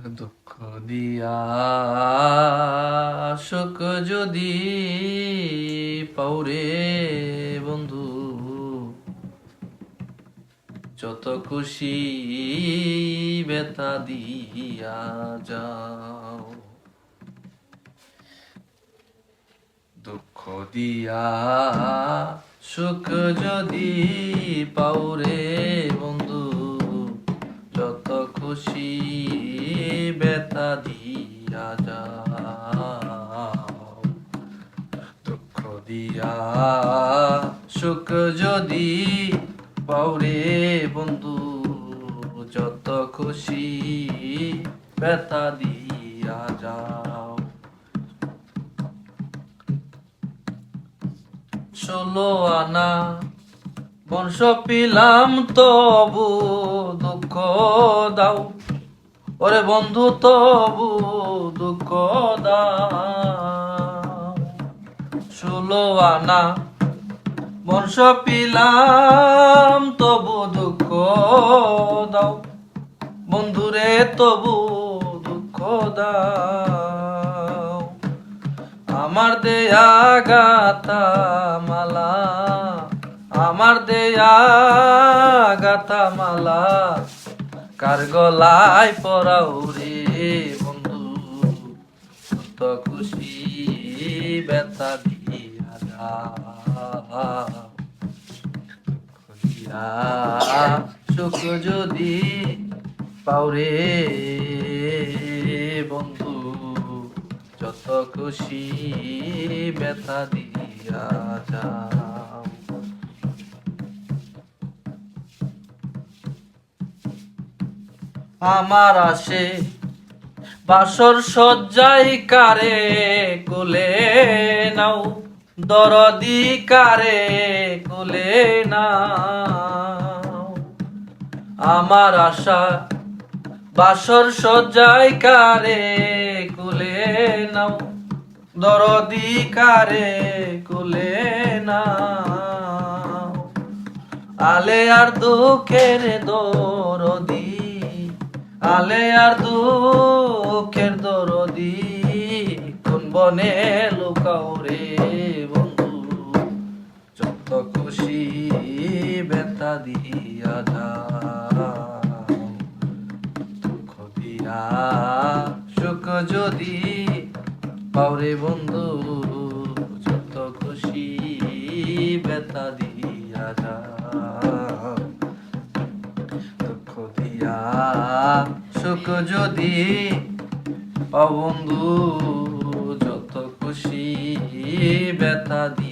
দুঃখ দিয়া সুখ যদি পাওরে বন্ধু, যত খুশি বেতা দিয়া যাও। দুঃখ দিয়া সুখ যদি পাওরে বন্ধু, যত খুশি বেতা দিয়া যাও। দুঃখ দিয়া সুখ যদি পাওরে বন্ধু, যত খুশি বেতা দিয়া যাও। 16 আনা বংশ পিলাম তবু দুঃখ দাও, ওরে বন্ধু তবু দুঃখ দাও। 16 আনা বংশ পিলাম তবু দুঃখ দাও, বন্ধুরে তবু দুঃখ দাও। আমার দেয়া গাতা মালা, আমার দেয়া গাতা মালা কার গলায় পরাও রে বন্ধু, কত খুশি বেতা দিয়া যাও। দিয়া সুখ যদি পাওরে বন্ধু, যত খুশি বেতা দিয়া যাও। আমার আসে বাসর সজ্জাই কারে কোলে নাও, দরদি কারে কোলে নাও। আমার আশা বাসর সজ্জাই কারে কোলে নাও, দরদি কারে কোলে নাও। আলে আর দুঃখের দরদি, আলে আর দুঃখের দরদি, কোন বনে লুকাও রে বন্ধু, যত খুশি বেতা দিয়া যাও। দুঃখ দিয়া সুখ যদি পাওরে বন্ধু, যত খুশি বেতা দিয়া যাও। দুঃখ দিয়া সুখ যদি পাও বন্ধু, যত খুশি বেতা দিয়া